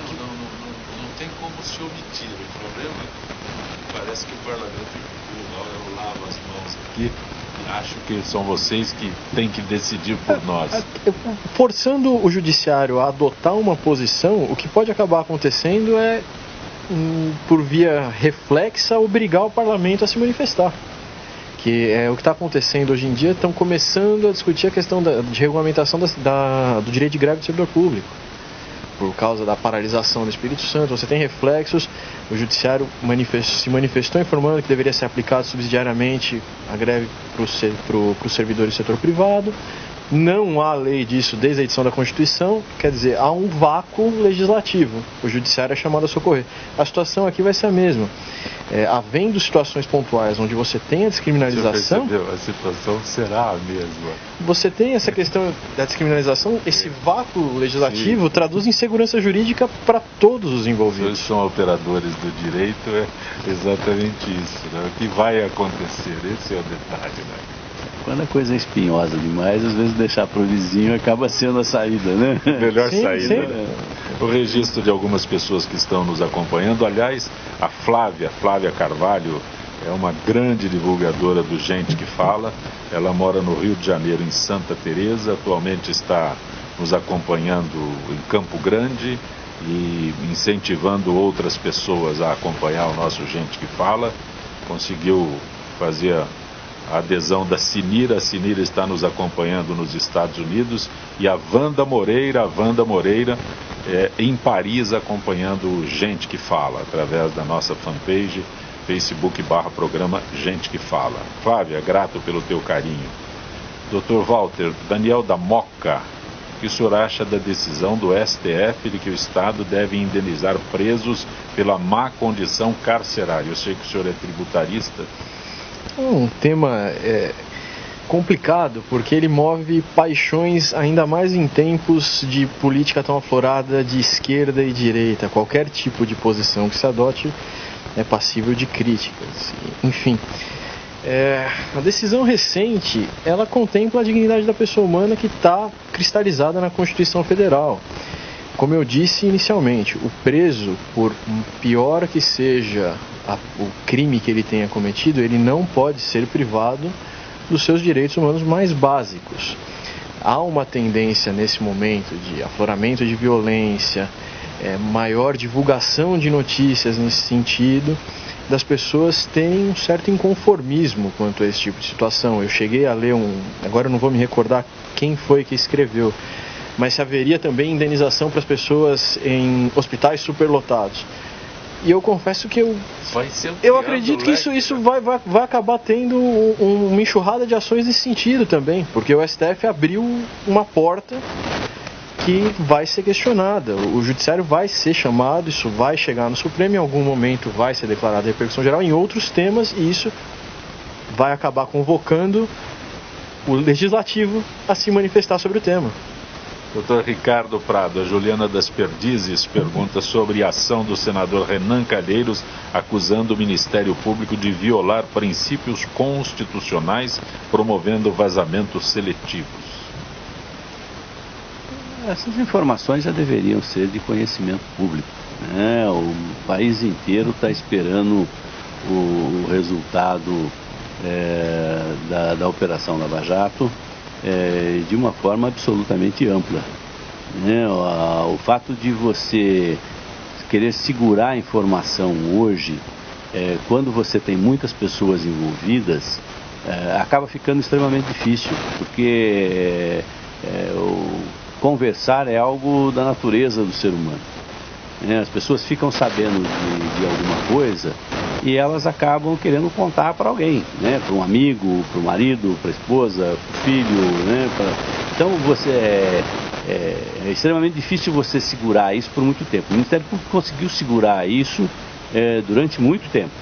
Não tem como se omitir. O problema parece que o parlamento eu lavo as mãos aqui e acho que são vocês que têm que decidir por nós. Forçando o judiciário a adotar uma posição, o que pode acabar acontecendo é, por via reflexa, obrigar o parlamento a se manifestar. Que é o que está acontecendo hoje em dia. Estão começando a discutir a questão de regulamentação do direito de greve do servidor público. Por causa da paralisação do Espírito Santo, você tem reflexos. O judiciário se manifestou informando que deveria ser aplicado subsidiariamente a greve para os servidores do setor privado. Não há lei disso desde a edição da Constituição, quer dizer, há um vácuo legislativo. O judiciário é chamado a socorrer. A situação aqui vai ser a mesma. Havendo situações pontuais onde você tem a descriminalização... Você percebeu? A situação será a mesma. Você tem essa questão da descriminalização, esse vácuo legislativo traduz insegurança jurídica para todos os envolvidos. Vocês são operadores do direito, é exatamente isso, né? O que vai acontecer, esse é o detalhe, né? Quando a coisa é espinhosa demais, às vezes deixar para o vizinho acaba sendo a saída, né? Melhor saída. Sim. Né? O registro de algumas pessoas que estão nos acompanhando. Aliás, a Flávia Carvalho é uma grande divulgadora do Gente que Fala. Ela mora no Rio de Janeiro, em Santa Teresa. Atualmente está nos acompanhando em Campo Grande e incentivando outras pessoas a acompanhar o nosso Gente que Fala. Conseguiu fazer a adesão da Sinira. A Sinira está nos acompanhando nos Estados Unidos, e a Wanda Moreira em Paris, acompanhando o Gente que Fala através da nossa fanpage Facebook/programa Gente que Fala. Flávia, grato pelo teu carinho. Dr. Walter, Daniel da Moca, o que o senhor acha da decisão do STF de que o Estado deve indenizar presos pela má condição carcerária? Eu sei que o senhor é tributarista. Um tema complicado, porque ele move paixões ainda mais em tempos de política tão aflorada de esquerda e direita. Qualquer tipo de posição que se adote é passível de críticas. Enfim, a decisão recente, ela contempla a dignidade da pessoa humana, que está cristalizada na Constituição Federal. Como eu disse inicialmente, o preso, por pior que seja o crime que ele tenha cometido, ele não pode ser privado dos seus direitos humanos mais básicos. Há uma tendência nesse momento de afloramento de violência, maior divulgação de notícias nesse sentido, das pessoas terem um certo inconformismo quanto a esse tipo de situação. Eu cheguei a ler agora eu não vou me recordar quem foi que escreveu, mas se haveria também indenização para as pessoas em hospitais superlotados. E eu confesso que eu acredito que isso vai acabar tendo uma enxurrada de ações nesse sentido também, porque o STF abriu uma porta que vai ser questionada. O judiciário vai ser chamado, isso vai chegar no Supremo, em algum momento vai ser declarada repercussão geral em outros temas, e isso vai acabar convocando o Legislativo a se manifestar sobre o tema. Dr. Ricardo Prado, a Juliana das Perdizes pergunta sobre a ação do senador Renan Calheiros acusando o Ministério Público de violar princípios constitucionais, promovendo vazamentos seletivos. Essas informações já deveriam ser de conhecimento público, né? O país inteiro está esperando o resultado da Operação Lava Jato de uma forma absolutamente ampla, né? O fato de você querer segurar a informação hoje, quando você tem muitas pessoas envolvidas, acaba ficando extremamente difícil, porque conversar é algo da natureza do ser humano. As pessoas ficam sabendo de alguma coisa e elas acabam querendo contar para alguém, né? Para um amigo, para o marido, para a esposa, para o filho, né? Então é extremamente difícil você segurar isso por muito tempo. O Ministério Público conseguiu segurar isso durante muito tempo.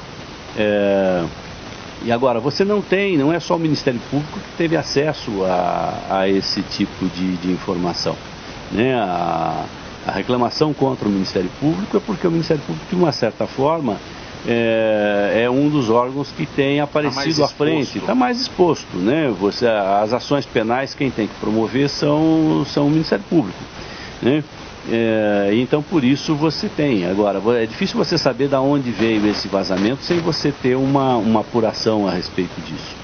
E agora, você não é só o Ministério Público que teve acesso a esse tipo de informação, né? A reclamação contra o Ministério Público é porque o Ministério Público, de uma certa forma, é um dos órgãos que tem aparecido à frente, está mais exposto, né? As ações penais, quem tem que promover são o Ministério Público, né? Então por isso você tem. Agora, é difícil você saber de onde veio esse vazamento sem você ter uma apuração a respeito disso,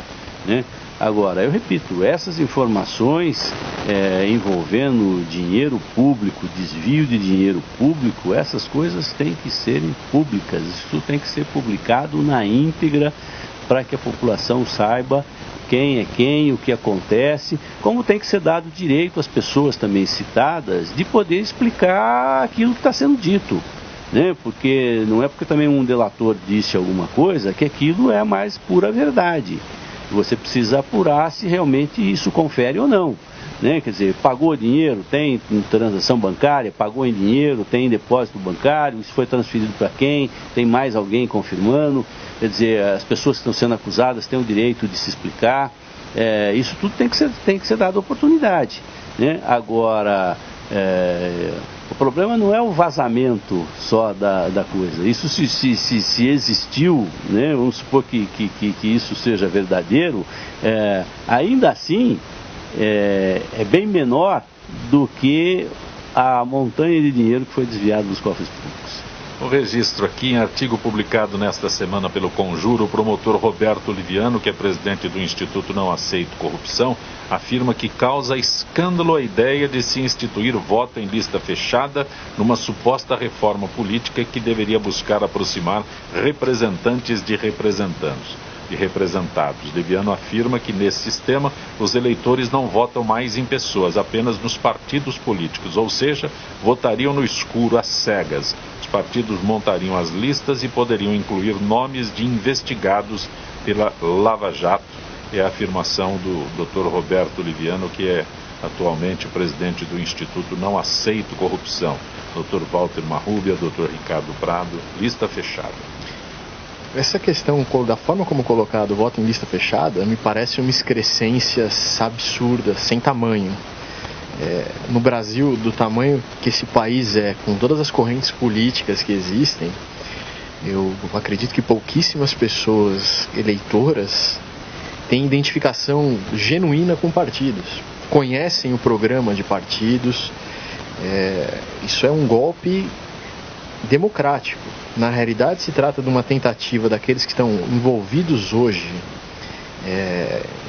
né? Agora, eu repito, essas informações envolvendo dinheiro público, desvio de dinheiro público, essas coisas têm que serem públicas, isso tem que ser publicado na íntegra para que a população saiba quem é quem, o que acontece, como tem que ser dado direito às pessoas também citadas de poder explicar aquilo que está sendo dito, né? Porque não é porque também um delator disse alguma coisa que aquilo é a mais pura verdade. Você precisa apurar se realmente isso confere ou não, né? Quer dizer, pagou dinheiro, tem transação bancária, pagou em dinheiro, tem depósito bancário, isso foi transferido para quem, tem mais alguém confirmando. Quer dizer, as pessoas que estão sendo acusadas têm o direito de se explicar. Isso tudo tem que ser dado oportunidade, né? Agora, o problema não é o vazamento só da coisa. Isso se existiu, né? Vamos supor que isso seja verdadeiro, ainda assim é bem menor do que a montanha de dinheiro que foi desviada dos cofres públicos. O registro aqui, em artigo publicado nesta semana pelo Conjuro, o promotor Roberto Liviano, que é presidente do Instituto Não Aceito Corrupção, afirma que causa escândalo a ideia de se instituir voto em lista fechada numa suposta reforma política que deveria buscar aproximar representantes de representados. Liviano afirma que nesse sistema os eleitores não votam mais em pessoas, apenas nos partidos políticos, ou seja, votariam no escuro, às cegas. Os partidos montariam as listas e poderiam incluir nomes de investigados pela Lava Jato. É a afirmação do Dr. Roberto Liviano, que é atualmente presidente do Instituto Não Aceito Corrupção. Dr. Walter Marrubia, Dr. Ricardo Prado, lista fechada. Essa questão, da forma como colocado o voto em lista fechada, me parece uma excrescência absurda, sem tamanho. No Brasil, do tamanho que esse país é, com todas as correntes políticas que existem, eu acredito que pouquíssimas pessoas eleitoras têm identificação genuína com partidos, conhecem o programa de partidos. Isso é um golpe democrático. Na realidade, se trata de uma tentativa daqueles que estão envolvidos hoje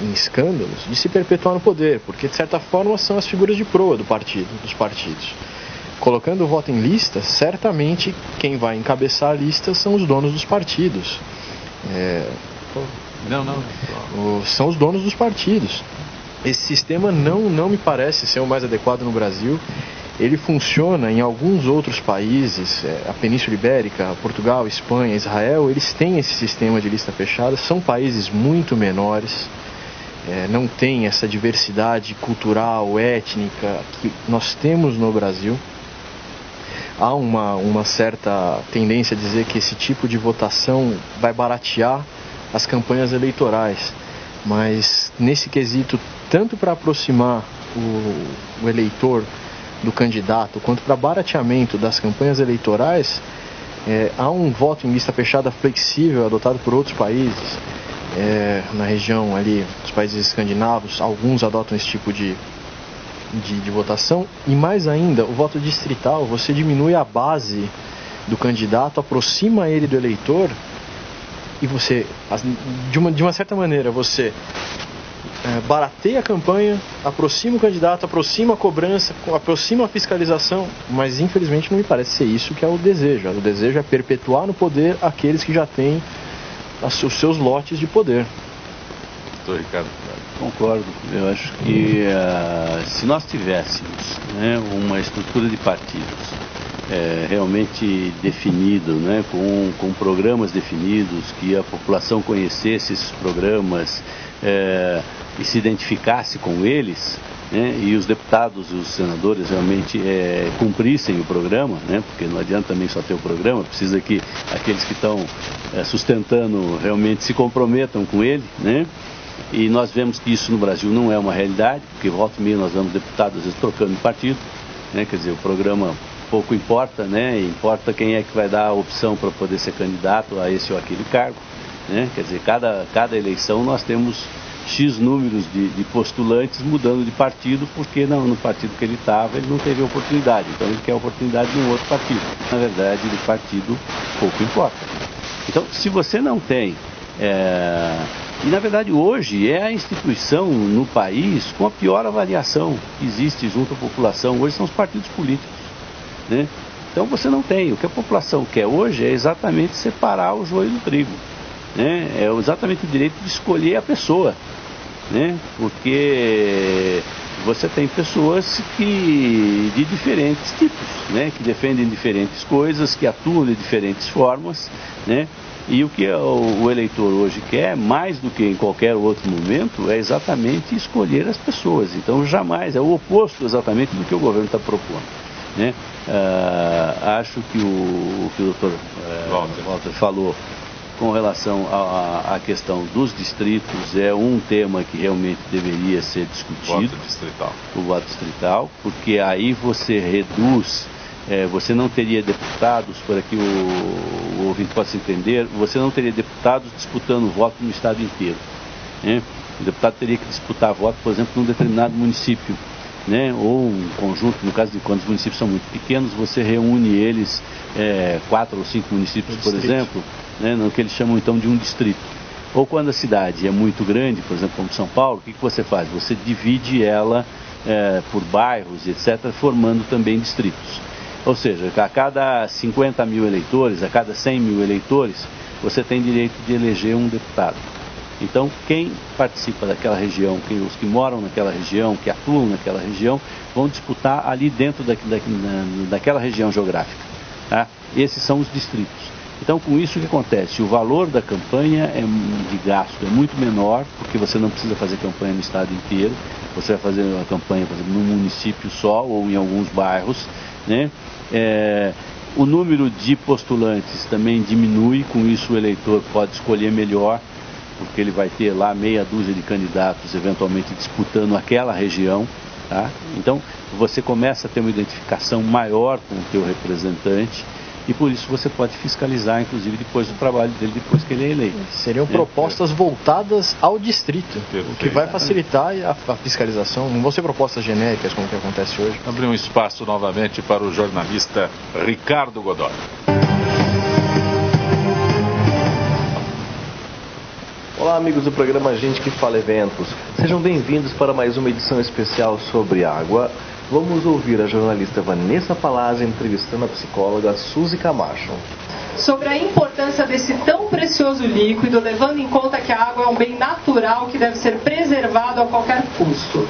em escândalos de se perpetuar no poder, porque de certa forma são as figuras de proa dos partidos. Colocando o voto em lista, certamente quem vai encabeçar a lista são os donos dos partidos. São os donos dos partidos. Esse sistema não me parece ser o mais adequado no Brasil. Ele funciona em alguns outros países, a Península Ibérica, Portugal, Espanha, Israel, eles têm esse sistema de lista fechada, são países muito menores, não tem essa diversidade cultural, étnica que nós temos no Brasil. Há uma certa tendência a dizer que esse tipo de votação vai baratear as campanhas eleitorais, mas nesse quesito, tanto para aproximar o eleitor do candidato, quanto para barateamento das campanhas eleitorais, há um voto em lista fechada flexível adotado por outros países. Na região ali, dos países escandinavos, alguns adotam esse tipo de votação. E mais ainda, o voto distrital, você diminui a base do candidato, aproxima ele do eleitor e você, de uma certa maneira, você barateia a campanha, aproxima o candidato, aproxima a cobrança, aproxima a fiscalização, mas infelizmente não me parece ser isso que é o desejo. O desejo é perpetuar no poder aqueles que já têm os seus lotes de poder. Doutor Ricardo. Concordo. Eu acho que se nós tivéssemos uma estrutura de partidos realmente definido, com programas definidos, que a população conhecesse esses programas e se identificasse com eles, e os deputados e os senadores realmente cumprissem o programa, porque não adianta também só ter o programa, precisa que aqueles que estão sustentando realmente se comprometam com ele, e nós vemos que isso no Brasil não é uma realidade, porque volta e meia nós vemos deputados às vezes trocando de partido, quer dizer, o programa pouco importa, importa quem é que vai dar a opção para poder ser candidato a esse ou aquele cargo, quer dizer, cada eleição nós temos X números de postulantes mudando de partido, porque no partido que ele estava ele não teve oportunidade, então ele quer oportunidade em um outro partido. Na verdade, do partido pouco importa. Então, se você não tem... E na verdade hoje é a instituição no país com a pior avaliação que existe junto à população, hoje são os partidos políticos. Então você não tem, o que a população quer hoje é exatamente separar o joio do trigo. É exatamente o direito de escolher a pessoa, porque você tem pessoas de diferentes tipos, que defendem diferentes coisas, que atuam de diferentes formas, e o que o eleitor hoje quer, mais do que em qualquer outro momento, é exatamente escolher as pessoas. Então jamais, é o oposto exatamente do que o governo está propondo. Acho que o Dr. Walter falou com relação à questão dos distritos, é um tema que realmente deveria ser discutido. O voto distrital, porque aí você reduz, você não teria deputados, para que o ouvinte possa entender, você não teria deputados disputando voto no estado inteiro. O deputado teria que disputar voto, por exemplo, num determinado município. né, ou um conjunto, no caso de quando os municípios são muito pequenos, você reúne eles, 4 ou 5 municípios, por exemplo, né, no que eles chamam então de um distrito. Ou quando a cidade é muito grande, por exemplo, como São Paulo, o que você faz? Você divide ela por bairros, etc., formando também distritos. Ou seja, a cada 50 mil eleitores, a cada 100 mil eleitores, você tem direito de eleger um deputado. Então, quem participa daquela região, os que moram naquela região, que atuam naquela região, vão disputar ali dentro daquela região geográfica. Tá? Esses são os distritos. Então, com isso, o que acontece? O valor da campanha de gasto é muito menor, porque você não precisa fazer campanha no estado inteiro. Você vai fazer a campanha, por exemplo, num município só ou em alguns bairros, né? O número de postulantes também diminui, com isso o eleitor pode escolher melhor, porque ele vai ter lá meia dúzia de candidatos eventualmente disputando aquela região. Tá? Então, você começa a ter uma identificação maior com o teu representante, e por isso você pode fiscalizar, inclusive, depois do trabalho dele, depois que ele é eleito. Seriam propostas voltadas ao distrito, o que vai facilitar a fiscalização. Não vão ser propostas genéricas, como que acontece hoje. Abrir um espaço novamente para o jornalista Ricardo Godoy. Olá, amigos do programa Gente que Fala Eventos. Sejam bem-vindos para mais uma edição especial sobre água. Vamos ouvir a jornalista Vanessa Palazzi entrevistando a psicóloga Suzy Camacho. Sobre a importância desse tão precioso líquido, levando em conta que a água é um bem natural que deve ser preservado a qualquer custo.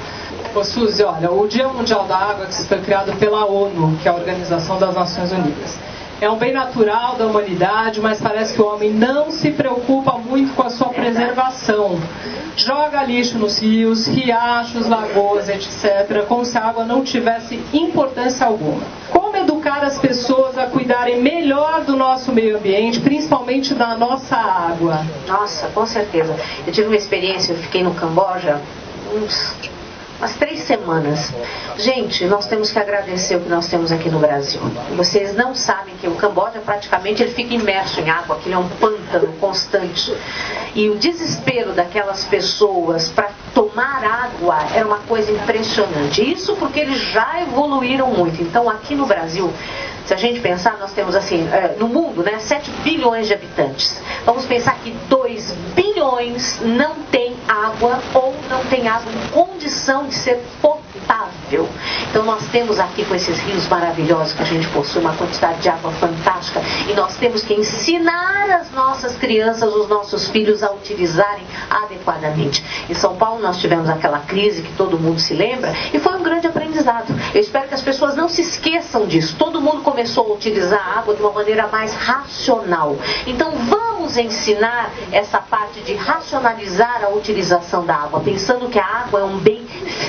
Ô Suzy, olha, o Dia Mundial da Água, que foi criado pela ONU, que é a Organização das Nações Unidas, é um bem natural da humanidade, mas parece que o homem não se preocupa muito com a sua preservação. Joga lixo nos rios, riachos, lagoas, etc., como se a água não tivesse importância alguma. Como educar as pessoas a cuidarem melhor do nosso meio ambiente, principalmente da nossa água? Nossa, com certeza. Eu tive uma experiência, eu fiquei no Camboja umas 3 semanas. Gente, nós temos que agradecer o que nós temos aqui no Brasil. Vocês não sabem que o Camboja praticamente ele fica imerso em água, aquilo é um pântano constante. E o desespero daquelas pessoas para tomar água era uma coisa impressionante. Isso porque eles já evoluíram muito. Então aqui no Brasil, se a gente pensar, nós temos assim, no mundo, né, 7 bilhões de habitantes. Vamos pensar que 2 bilhões não tem água ou não tem água em condição de ser potável. Então nós temos aqui com esses rios maravilhosos que a gente possui uma quantidade de água fantástica e nós temos que ensinar as nossas crianças, os nossos filhos a utilizarem adequadamente. Em São Paulo nós tivemos aquela crise que todo mundo se lembra e foi um grande aprendizado. Eu espero que as pessoas não se esqueçam disso. Todo mundo começou a utilizar a água de uma maneira mais racional. Então vamos ensinar essa parte de racionalizar a utilização da água, pensando que a água é um bem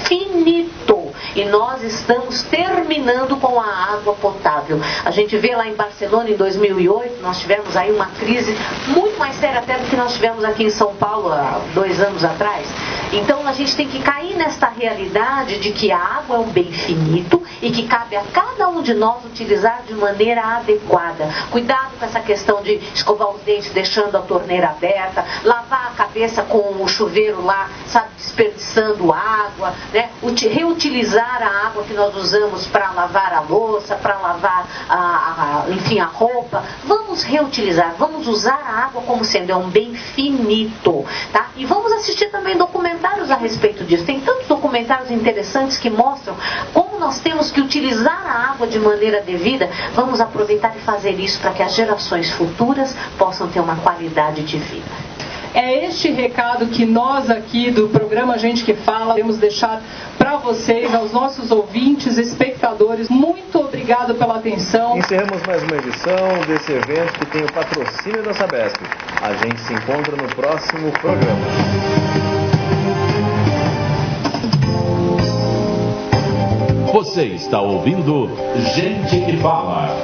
finito. E nós estamos terminando com a água potável. A gente vê lá em Barcelona, em 2008, nós tivemos aí uma crise muito mais séria até do que nós tivemos aqui em São Paulo há 2 anos atrás. Então a gente tem que cair nesta realidade de que a água é um bem finito e que cabe a cada um de nós utilizar de maneira adequada. Cuidado com essa questão de escovar os dentes deixando a torneira aberta, lavar a cabeça com o chuveiro lá, sabe, desperdiçando água, né? Reutilizar a água que nós usamos para lavar a louça, para lavar enfim, a roupa. Vamos reutilizar, vamos usar a água como sendo um bem finito, tá? E vamos assistir também documentários a respeito disso. Tem tantos documentários interessantes que mostram como nós temos que utilizar a água de maneira devida. Vamos aproveitar e fazer isso para que as gerações futuras possam ter uma qualidade de vida. É este recado que nós aqui do programa Gente que Fala queremos deixar para vocês, aos nossos ouvintes, espectadores. Muito obrigado pela atenção. Encerramos mais uma edição desse evento que tem o patrocínio da Sabesp. A gente se encontra no próximo programa. Você está ouvindo Gente que Fala.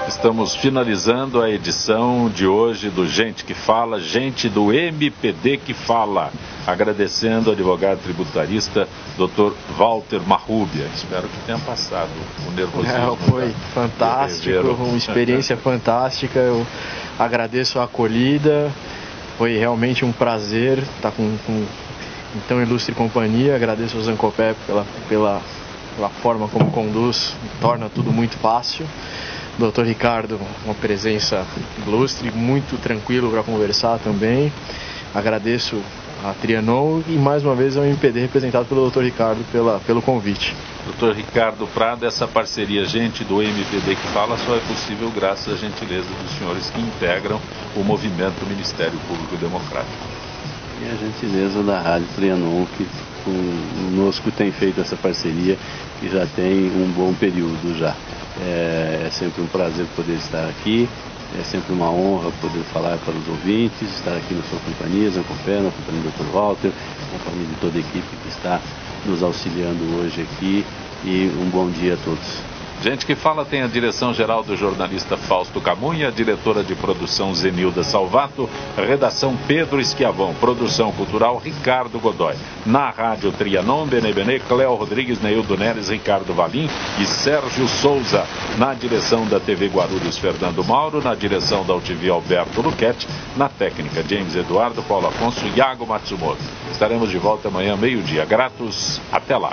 Estamos finalizando a edição de hoje do Gente que Fala, gente do MPD que Fala. Agradecendo ao advogado tributarista, Dr. Walter Marrubia. Espero que tenha passado o nervosismo. Foi fantástico, uma experiência fantástica. Eu agradeço a acolhida. Foi realmente um prazer estar então ilustre companhia. Agradeço ao Zancopé pela forma como conduz, torna tudo muito fácil. Dr. Ricardo, uma presença ilustre, muito tranquilo para conversar também. Agradeço a Trianon e mais uma vez ao MPD representado pelo Dr. Ricardo pelo convite. Dr. Ricardo Prado, essa parceria gente do MPD que fala só é possível graças à gentileza dos senhores que integram o movimento Ministério Público Democrático. E a gentileza da Rádio Trianon, que conosco tem feito essa parceria que já tem um bom período já. É sempre um prazer poder estar aqui, é sempre uma honra poder falar para os ouvintes, estar aqui na sua companhia, Zancopé, na companhia do Dr. Walter, na companhia de toda a equipe que está nos auxiliando hoje aqui, e um bom dia a todos. Gente que fala tem a direção-geral do jornalista Fausto Camunha, a diretora de produção Zenilda Salvato, redação Pedro Esquiavão, produção cultural Ricardo Godoy. Na Rádio Trianon, Benê, Cléo Rodrigues, Neildo Neres, Ricardo Valim e Sérgio Souza. Na direção da TV Guarulhos, Fernando Mauro, na direção da UTV, Alberto Luquete, na técnica James Eduardo, Paulo Afonso e Iago Matsumoto. Estaremos de volta amanhã, meio-dia. Gratos, até lá.